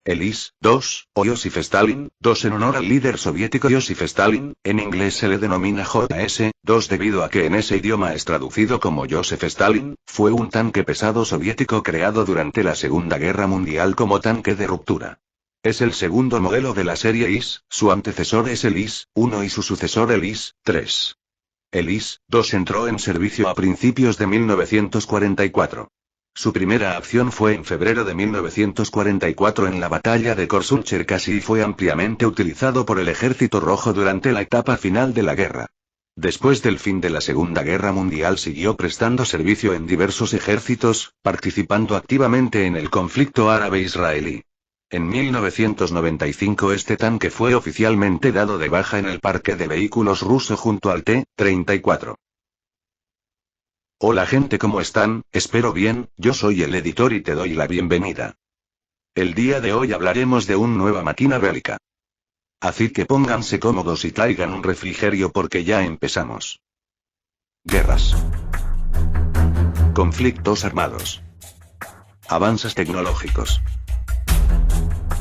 El IS-2, o Josif Stalin, 2 en honor al líder soviético Josif Stalin, en inglés se le denomina JS-2 debido a que en ese idioma es traducido como Joseph Stalin, fue un tanque pesado soviético creado durante la Segunda Guerra Mundial como tanque de ruptura. Es el segundo modelo de la serie IS, su antecesor es el IS-1 y su sucesor el IS-3. El IS-2 entró en servicio a principios de 1944. Su primera acción fue en febrero de 1944 en la batalla de Korsun-Cherkasy y fue ampliamente utilizado por el Ejército Rojo durante la etapa final de la guerra. Después del fin de la Segunda Guerra Mundial siguió prestando servicio en diversos ejércitos, participando activamente en el conflicto árabe-israelí. En 1995 este tanque fue oficialmente dado de baja en el parque de vehículos ruso junto al T-34. Hola gente, ¿cómo están? Espero bien, yo soy el editor y te doy la bienvenida. El día de hoy hablaremos de una nueva máquina bélica. Así que pónganse cómodos y traigan un refrigerio porque ya empezamos. Guerras. Conflictos armados. Avances tecnológicos.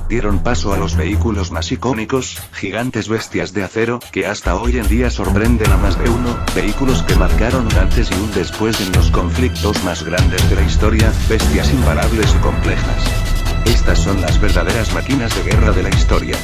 Dieron paso a los vehículos más icónicos, gigantes bestias de acero, que hasta hoy en día sorprenden a más de uno, vehículos que marcaron un antes y un después en los conflictos más grandes de la historia, bestias imparables y complejas. Estas son las verdaderas máquinas de guerra de la historia.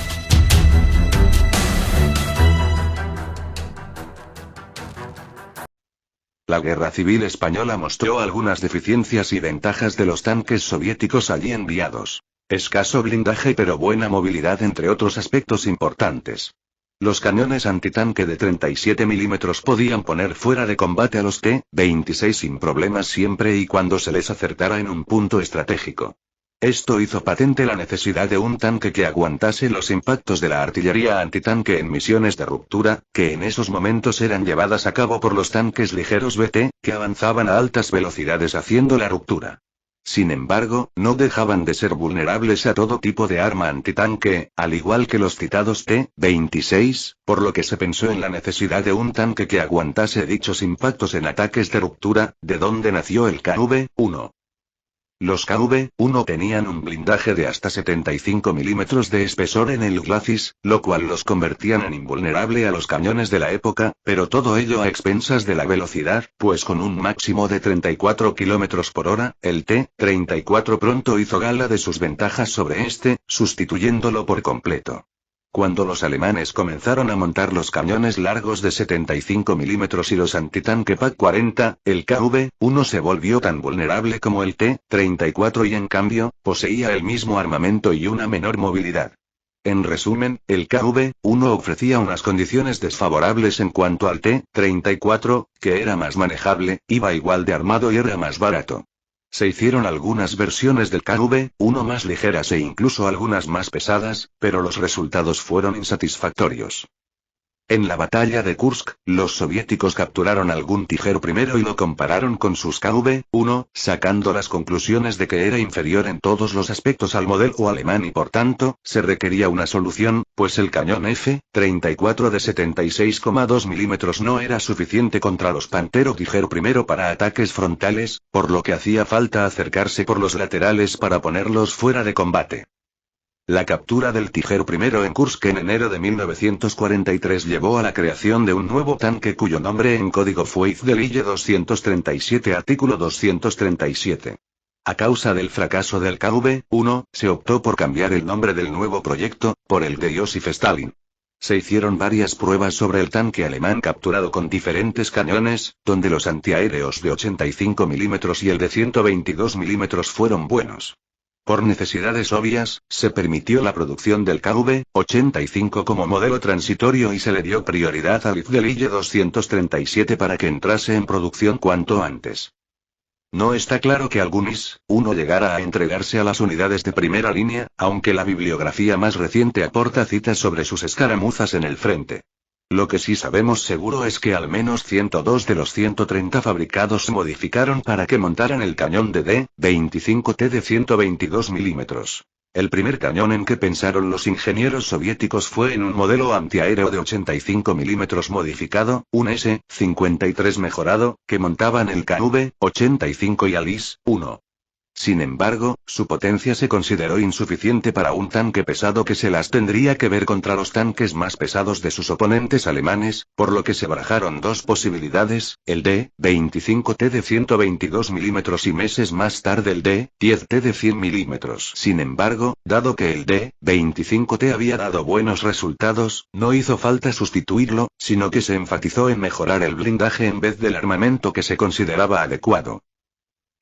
La Guerra Civil Española mostró algunas deficiencias y ventajas de los tanques soviéticos allí enviados. Escaso blindaje pero buena movilidad entre otros aspectos importantes. Los cañones antitanque de 37 mm podían poner fuera de combate a los T-26 sin problemas siempre y cuando se les acertara en un punto estratégico. Esto hizo patente la necesidad de un tanque que aguantase los impactos de la artillería antitanque en misiones de ruptura, que en esos momentos eran llevadas a cabo por los tanques ligeros BT, que avanzaban a altas velocidades haciendo la ruptura. Sin embargo, no dejaban de ser vulnerables a todo tipo de arma antitanque, al igual que los citados T-26, por lo que se pensó en la necesidad de un tanque que aguantase dichos impactos en ataques de ruptura, de donde nació el KV-1. Los KV-1 tenían un blindaje de hasta 75 mm de espesor en el glacis, lo cual los convertían en invulnerable a los cañones de la época, pero todo ello a expensas de la velocidad, pues con un máximo de 34 km por hora, el T-34 pronto hizo gala de sus ventajas sobre este, sustituyéndolo por completo. Cuando los alemanes comenzaron a montar los cañones largos de 75 mm y los antitanque PaK-40, el KV-1 se volvió tan vulnerable como el T-34 y en cambio, poseía el mismo armamento y una menor movilidad. En resumen, el KV-1 ofrecía unas condiciones desfavorables en cuanto al T-34, que era más manejable, iba igual de armado y era más barato. Se hicieron algunas versiones del KV-1 más ligeras e incluso algunas más pesadas, pero los resultados fueron insatisfactorios. En la batalla de Kursk, los soviéticos capturaron algún Tiger I y lo compararon con sus KV-1, sacando las conclusiones de que era inferior en todos los aspectos al modelo alemán y por tanto, se requería una solución, pues el cañón F-34 de 76,2 mm no era suficiente contra los Panther Tiger I para ataques frontales, por lo que hacía falta acercarse por los laterales para ponerlos fuera de combate. La captura del Tiger I en Kursk en enero de 1943 llevó a la creación de un nuevo tanque cuyo nombre en código fue Izdelille 237 artículo 237. A causa del fracaso del KV-1, se optó por cambiar el nombre del nuevo proyecto, por el de Joseph Stalin. Se hicieron varias pruebas sobre el tanque alemán capturado con diferentes cañones, donde los antiaéreos de 85 mm y el de 122 mm fueron buenos. Por necesidades obvias, se permitió la producción del KV-85 como modelo transitorio y se le dio prioridad al Izdelille 237 para que entrase en producción cuanto antes. No está claro que algún IS-1 llegara a entregarse a las unidades de primera línea, aunque la bibliografía más reciente aporta citas sobre sus escaramuzas en el frente. Lo que sí sabemos seguro es que al menos 102 de los 130 fabricados se modificaron para que montaran el cañón de D-25T de 122 mm. El primer cañón en que pensaron los ingenieros soviéticos fue en un modelo antiaéreo de 85 mm modificado, un S-53 mejorado, que montaban el KV-85 y al IS-1. Sin embargo, su potencia se consideró insuficiente para un tanque pesado que se las tendría que ver contra los tanques más pesados de sus oponentes alemanes, por lo que se barajaron dos posibilidades, el D-25T de 122 mm y meses más tarde el D-10T de 100 mm. Sin embargo, dado que el D-25T había dado buenos resultados, no hizo falta sustituirlo, sino que se enfatizó en mejorar el blindaje en vez del armamento que se consideraba adecuado.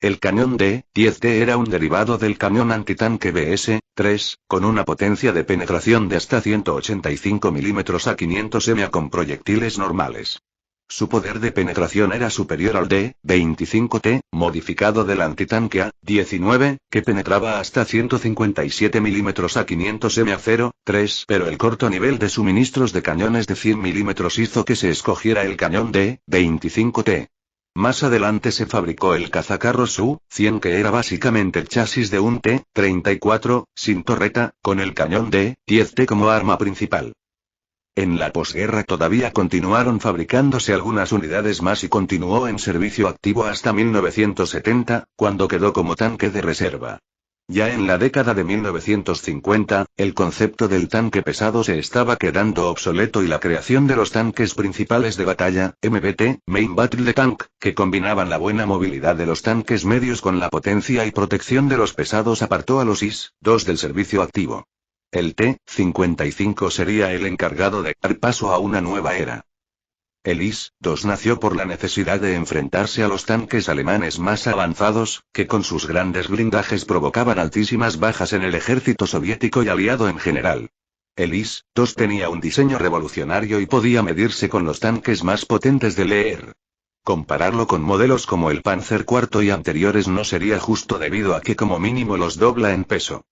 El cañón D-10T era un derivado del cañón antitanque BS-3, con una potencia de penetración de hasta 185 mm a 500 mm con proyectiles normales. Su poder de penetración era superior al D-25T, modificado del antitanque A-19, que penetraba hasta 157 mm a 500 mm, pero el corto nivel de suministros de cañones de 100 mm hizo que se escogiera el cañón D-25T. Más adelante se fabricó el cazacarros U-100 que era básicamente el chasis de un T-34, sin torreta, con el cañón D-10T como arma principal. En la posguerra todavía continuaron fabricándose algunas unidades más y continuó en servicio activo hasta 1970, cuando quedó como tanque de reserva. Ya en la década de 1950, el concepto del tanque pesado se estaba quedando obsoleto y la creación de los tanques principales de batalla, MBT, Main Battle Tank, que combinaban la buena movilidad de los tanques medios con la potencia y protección de los pesados apartó a los IS-2 del servicio activo. El T-55 sería el encargado de dar paso a una nueva era. El IS-2 nació por la necesidad de enfrentarse a los tanques alemanes más avanzados, que con sus grandes blindajes provocaban altísimas bajas en el ejército soviético y aliado en general. El IS-2 tenía un diseño revolucionario y podía medirse con los tanques más potentes del ER. Compararlo con modelos como el Panzer IV y anteriores no sería justo debido a que como mínimo los dobla en peso.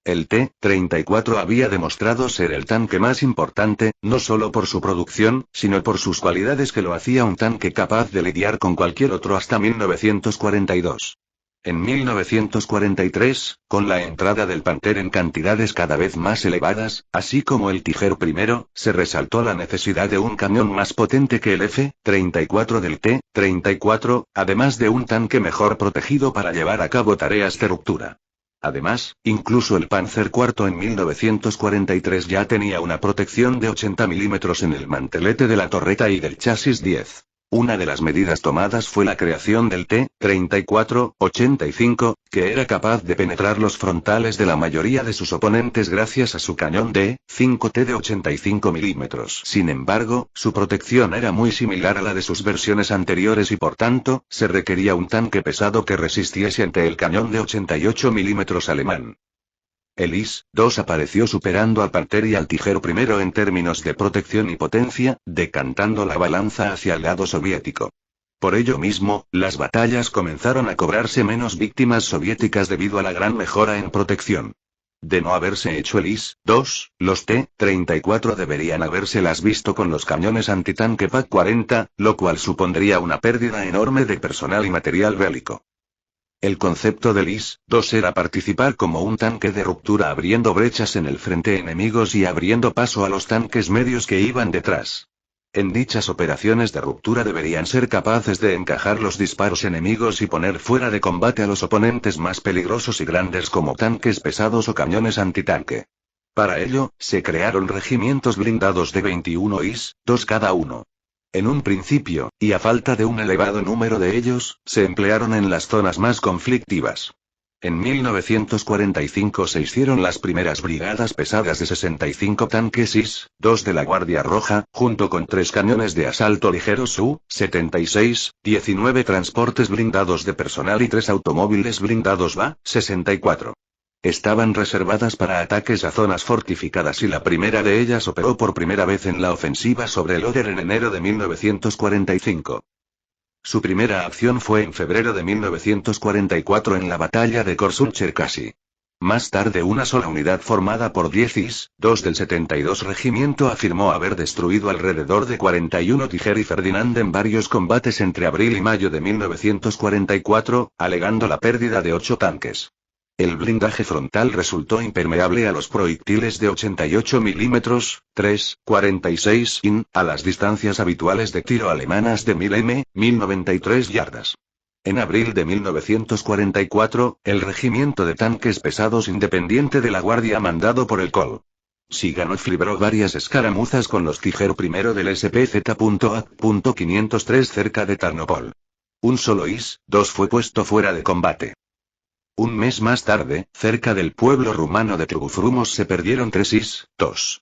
El T-34 había demostrado ser el tanque más importante, no solo por su producción, sino por sus cualidades que lo hacía un tanque capaz de lidiar con cualquier otro hasta 1942. En 1943, con la entrada del Panther en cantidades cada vez más elevadas, así como el Tiger I, se resaltó la necesidad de un cañón más potente que el F-34 del T-34, además de un tanque mejor protegido para llevar a cabo tareas de ruptura. Además, incluso el Panzer IV en 1943 ya tenía una protección de 80 mm en el mantelete de la torreta y del chasis 10. Una de las medidas tomadas fue la creación del T-34-85, que era capaz de penetrar los frontales de la mayoría de sus oponentes gracias a su cañón D-5T de 85 mm. Sin embargo, su protección era muy similar a la de sus versiones anteriores y por tanto, se requería un tanque pesado que resistiese ante el cañón de 88 mm alemán. El IS-2 apareció superando al Panther y al Tiger I en términos de protección y potencia, decantando la balanza hacia el lado soviético. Por ello mismo, las batallas comenzaron a cobrarse menos víctimas soviéticas debido a la gran mejora en protección. De no haberse hecho el IS-2, los T-34 deberían habérselas visto con los cañones antitanque PaK-40, lo cual supondría una pérdida enorme de personal y material bélico. El concepto del IS-2 era participar como un tanque de ruptura abriendo brechas en el frente enemigos y abriendo paso a los tanques medios que iban detrás. En dichas operaciones de ruptura deberían ser capaces de encajar los disparos enemigos y poner fuera de combate a los oponentes más peligrosos y grandes como tanques pesados o cañones antitanque. Para ello, se crearon regimientos blindados de 21 IS-2 cada uno. En un principio, y a falta de un elevado número de ellos, se emplearon en las zonas más conflictivas. En 1945 se hicieron las primeras brigadas pesadas de 65 tanques IS-2 de la Guardia Roja, junto con 3 cañones de asalto ligeros U-76, 19 transportes blindados de personal y 3 automóviles blindados BA-64. Estaban reservadas para ataques a zonas fortificadas y la primera de ellas operó por primera vez en la ofensiva sobre el Oder en enero de 1945. Su primera acción fue en febrero de 1944 en la batalla de Korsun-Cherkasy. Más tarde una sola unidad formada por 10 IS-2 del 72 Regimiento afirmó haber destruido alrededor de 41 Tiger y Ferdinand en varios combates entre abril y mayo de 1944, alegando la pérdida de 8 tanques. El blindaje frontal resultó impermeable a los proyectiles de 88 mm, 3,46 in, a las distancias habituales de tiro alemanas de 1000 m, 1093 yardas. En abril de 1944, el Regimiento de Tanques Pesados Independiente de la Guardia mandado por el Col. Siganov libró varias escaramuzas con los Tiger I del SPZ.A.503 cerca de Tarnopol. Un solo IS-2 fue puesto fuera de combate. Un mes más tarde, cerca del pueblo rumano de Trubufrumos se perdieron 3 IS-2.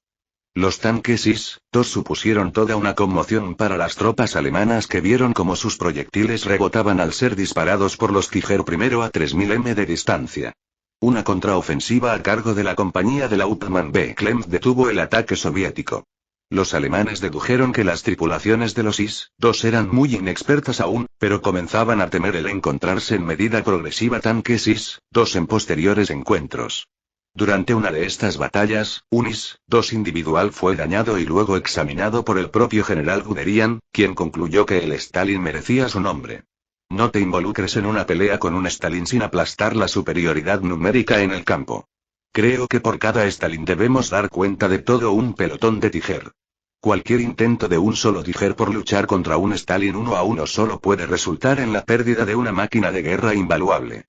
Los tanques IS-2 supusieron toda una conmoción para las tropas alemanas que vieron cómo sus proyectiles rebotaban al ser disparados por los Tiger I a 3000 m de distancia. Una contraofensiva a cargo de la compañía de la Hauptmann B. Klemm detuvo el ataque soviético. Los alemanes dedujeron que las tripulaciones de los IS-2 eran muy inexpertas aún, pero comenzaban a temer el encontrarse en medida progresiva tanques IS-2 en posteriores encuentros. Durante una de estas batallas, un IS-2 individual fue dañado y luego examinado por el propio general Guderian, quien concluyó que el Stalin merecía su nombre. No te involucres en una pelea con un Stalin sin aplastar la superioridad numérica en el campo. Creo que por cada Stalin debemos dar cuenta de todo un pelotón de Tiger. Cualquier intento de un solo Tiger por luchar contra un Stalin 1 a 1 solo puede resultar en la pérdida de una máquina de guerra invaluable.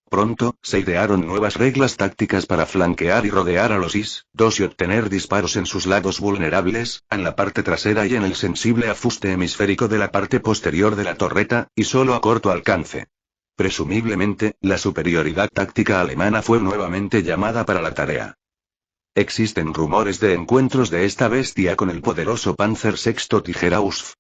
Pronto, se idearon nuevas reglas tácticas para flanquear y rodear a los IS-2 y obtener disparos en sus lados vulnerables, en la parte trasera y en el sensible afuste hemisférico de la parte posterior de la torreta, y solo a corto alcance. Presumiblemente, la superioridad táctica alemana fue nuevamente llamada para la tarea. Existen rumores de encuentros de esta bestia con el poderoso Panzer VI Tiger-Ausf.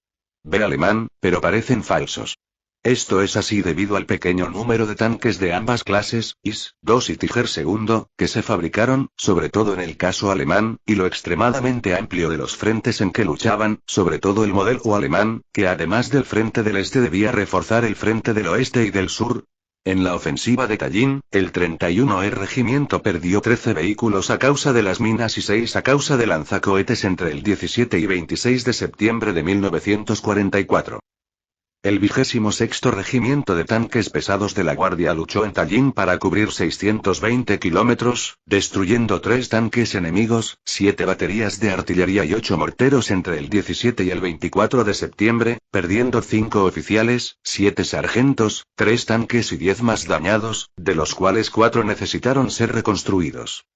B alemán, pero parecen falsos. Esto es así debido al pequeño número de tanques de ambas clases, IS-2 y Tiger II, que se fabricaron, sobre todo en el caso alemán, y lo extremadamente amplio de los frentes en que luchaban, sobre todo el modelo alemán, que además del frente del este debía reforzar el frente del oeste y del sur. En la ofensiva de Tallin, el 31er Regimiento perdió 13 vehículos a causa de las minas y 6 a causa de lanzacohetes entre el 17 y 26 de septiembre de 1944. El 26º Regimiento de Tanques Pesados de la Guardia luchó en Tallin para cubrir 620 kilómetros, destruyendo 3 tanques enemigos, 7 baterías de artillería y 8 morteros entre el 17 y el 24 de septiembre, perdiendo 5 oficiales, 7 sargentos, 3 tanques y 10 más dañados, de los cuales 4 necesitaron ser reconstruidos.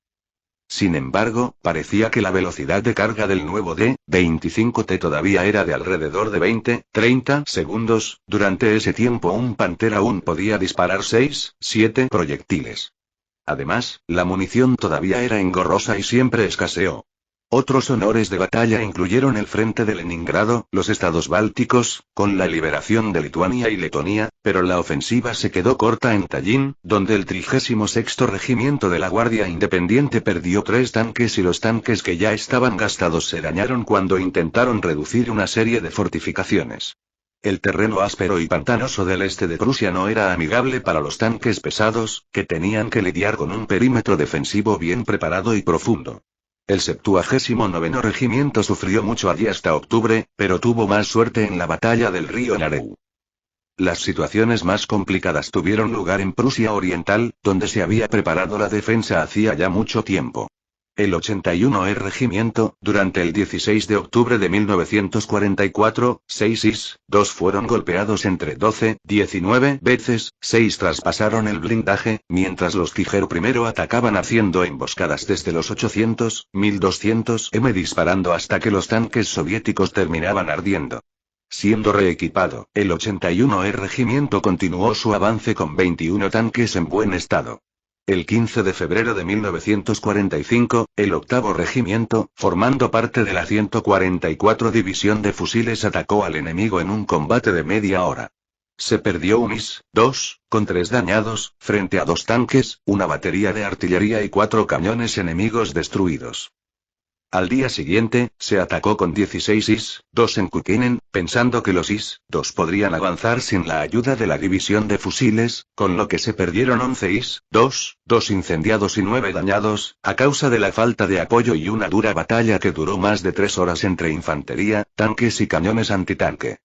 Sin embargo, parecía que la velocidad de carga del nuevo D-25T todavía era de alrededor de 20-30 segundos, durante ese tiempo un Panther aún podía disparar 6-7 proyectiles. Además, la munición todavía era engorrosa y siempre escaseó. Otros honores de batalla incluyeron el frente de Leningrado, los estados bálticos, con la liberación de Lituania y Letonia, pero la ofensiva se quedó corta en Tallin, donde el 36º Regimiento de la Guardia Independiente perdió 3 tanques y los tanques que ya estaban gastados se dañaron cuando intentaron reducir una serie de fortificaciones. El terreno áspero y pantanoso del este de Prusia no era amigable para los tanques pesados, que tenían que lidiar con un perímetro defensivo bien preparado y profundo. El 79º Regimiento sufrió mucho allí hasta octubre, pero tuvo más suerte en la batalla del río Narew. Las situaciones más complicadas tuvieron lugar en Prusia Oriental, donde se había preparado la defensa hacía ya mucho tiempo. El 81er Regimiento, durante el 16 de octubre de 1944, 6 IS-2 fueron golpeados entre 12-19 veces, 6 traspasaron el blindaje, mientras los Tiger I atacaban haciendo emboscadas desde los 800-1200 m disparando hasta que los tanques soviéticos terminaban ardiendo. Siendo reequipado, el 81er Regimiento continuó su avance con 21 tanques en buen estado. El 15 de febrero de 1945, el 8º Regimiento, formando parte de la 144 División de Fusiles, atacó al enemigo en un combate de media hora. Se perdió un IS-2, con 3 dañados, frente a 2 tanques, una batería de artillería y 4 cañones enemigos destruidos. Al día siguiente, se atacó con 16 IS-2 en Kukinen, pensando que los IS-2 podrían avanzar sin la ayuda de la división de fusiles, con lo que se perdieron 11 IS-2, 2 incendiados y 9 dañados, a causa de la falta de apoyo y una dura batalla que duró más de 3 horas entre infantería, tanques y cañones antitanque.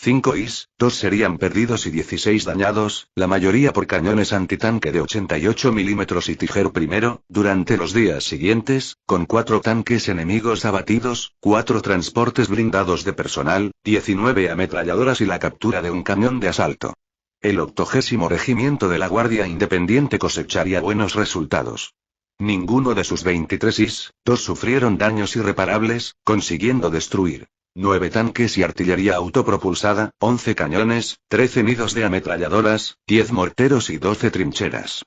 5 IS-2 serían perdidos y 16 dañados, la mayoría por cañones antitanque de 88 mm y Tiger I, durante los días siguientes, con 4 tanques enemigos abatidos, 4 transportes blindados de personal, 19 ametralladoras y la captura de un camión de asalto. El 80º Regimiento de la Guardia Independiente cosecharía buenos resultados. Ninguno de sus 23 IS-2 sufrieron daños irreparables, consiguiendo destruir 9 tanques y artillería autopropulsada, 11 cañones, 13 nidos de ametralladoras, 10 morteros y 12 trincheras.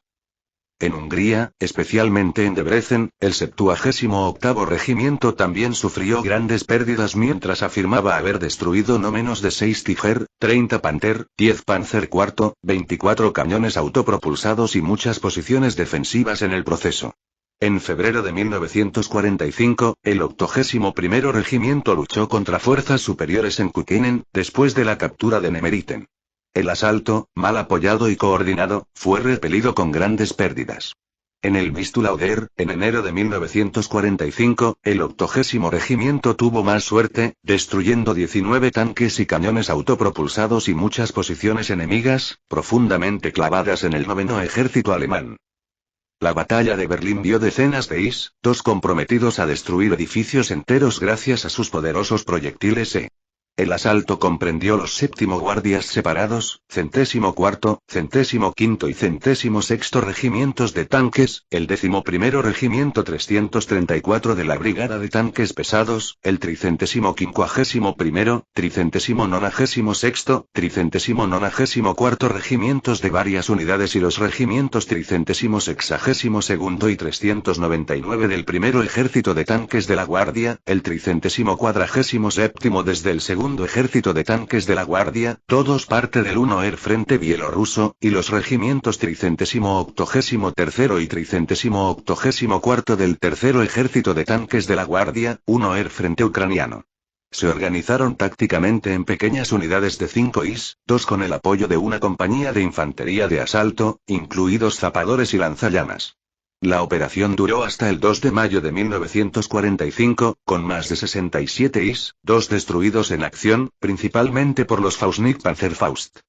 En Hungría, especialmente en Debrecen, el 78º Regimiento también sufrió grandes pérdidas mientras afirmaba haber destruido no menos de 6 Tiger, 30 Panther, 10 Panzer IV, 24 cañones autopropulsados y muchas posiciones defensivas en el proceso. En febrero de 1945, el 81º Regimiento luchó contra fuerzas superiores en Kukenen, después de la captura de Nemeriten. El asalto, mal apoyado y coordinado, fue repelido con grandes pérdidas. En el Vistula-Oder, en enero de 1945, el 80º Regimiento tuvo más suerte, destruyendo 19 tanques y cañones autopropulsados y muchas posiciones enemigas, profundamente clavadas en el 9º Ejército alemán. La batalla de Berlín vio decenas de IS-2 comprometidos a destruir edificios enteros gracias a sus poderosos proyectiles E. El asalto comprendió los 7º Guardias Separados, 104º, 105º y 106º Regimientos de Tanques, el 11º Regimiento 334 de la Brigada de Tanques Pesados, el 351º, 396º, 394º Regimientos de varias unidades y los regimientos 362º y 399 del Primero Ejército de Tanques de la Guardia, el 347º desde el Segundo Ejército de Tanques de la Guardia, todos parte del 1 Frente bielorruso, y los regimientos 383º y 384º del Tercero Ejército de Tanques de la Guardia, 1 Frente ucraniano. Se organizaron tácticamente en pequeñas unidades de 5 IS-2 con el apoyo de una compañía de infantería de asalto, incluidos zapadores y lanzallamas. La operación duró hasta el 2 de mayo de 1945, con más de 67 IS-2 destruidos en acción, principalmente por los Faustnik Panzerfaust.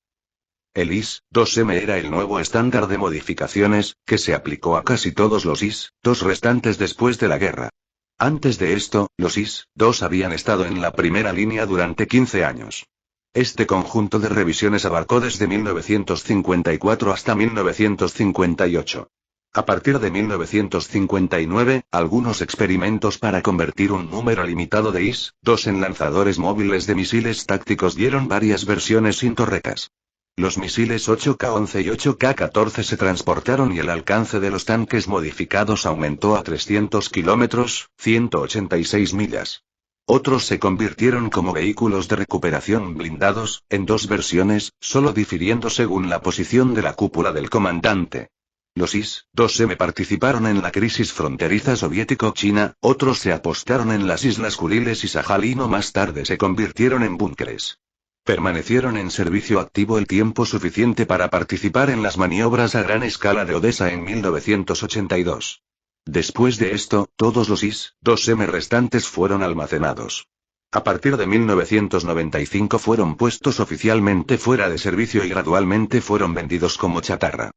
El IS-2M era el nuevo estándar de modificaciones, que se aplicó a casi todos los IS-2 restantes después de la guerra. Antes de esto, los IS-2 habían estado en la primera línea durante 15 años. Este conjunto de revisiones abarcó desde 1954 hasta 1958. A partir de 1959, algunos experimentos para convertir un número limitado de IS-2 en lanzadores móviles de misiles tácticos dieron varias versiones sin torretas. Los misiles 8K-11 y 8K-14 se transportaron y el alcance de los tanques modificados aumentó a 300 kilómetros, 186 millas. Otros se convirtieron como vehículos de recuperación blindados, en dos versiones, solo difiriendo según la posición de la cúpula del comandante. Los IS-2M participaron en la crisis fronteriza soviético-china, otros se apostaron en las Islas Kuriles y Sajalín o más tarde se convirtieron en búnkeres. Permanecieron en servicio activo el tiempo suficiente para participar en las maniobras a gran escala de Odessa en 1982. Después de esto, todos los IS-2M restantes fueron almacenados. A partir de 1995 fueron puestos oficialmente fuera de servicio y gradualmente fueron vendidos como chatarra.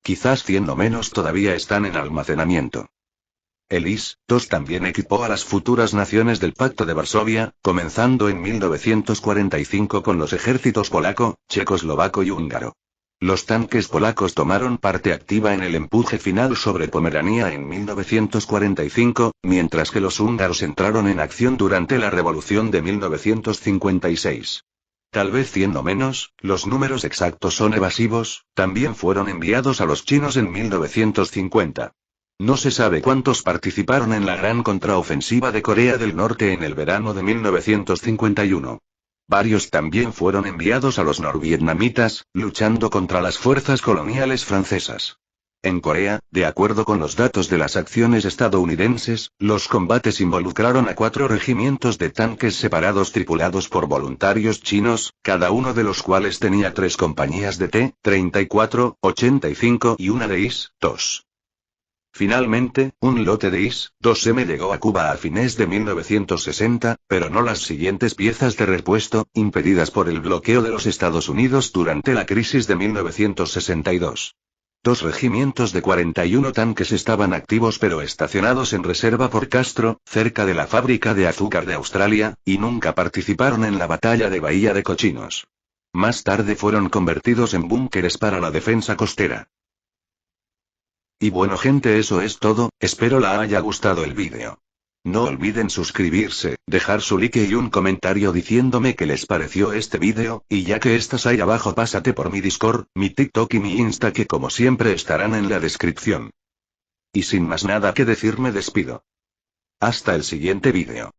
Quizás 100 o menos todavía están en almacenamiento. El IS-2 también equipó a las futuras naciones del Pacto de Varsovia, comenzando en 1945 con los ejércitos polaco, checoslovaco y húngaro. Los tanques polacos tomaron parte activa en el empuje final sobre Pomerania en 1945, mientras que los húngaros entraron en acción durante la Revolución de 1956. Tal vez 100 o menos, los números exactos son evasivos, también fueron enviados a los chinos en 1950. No se sabe cuántos participaron en la gran contraofensiva de Corea del Norte en el verano de 1951. Varios también fueron enviados a los norvietnamitas, luchando contra las fuerzas coloniales francesas. En Corea, de acuerdo con los datos de las acciones estadounidenses, los combates involucraron a 4 regimientos de tanques separados tripulados por voluntarios chinos, cada uno de los cuales tenía 3 compañías de T-34, 85 y una de IS-2. Finalmente, un lote de IS-2M llegó a Cuba a fines de 1960, pero no las siguientes piezas de repuesto, impedidas por el bloqueo de los Estados Unidos durante la crisis de 1962. 2 regimientos de 41 tanques estaban activos pero estacionados en reserva por Castro, cerca de la fábrica de azúcar de Australia, y nunca participaron en la batalla de Bahía de Cochinos. Más tarde fueron convertidos en búnkeres para la defensa costera. Y bueno gente, eso es todo, espero la haya gustado el vídeo. No olviden suscribirse, dejar su like y un comentario diciéndome qué les pareció este vídeo, y ya que estás ahí abajo pásate por mi Discord, mi TikTok y mi Insta que como siempre estarán en la descripción. Y sin más nada que decir me despido. Hasta el siguiente vídeo.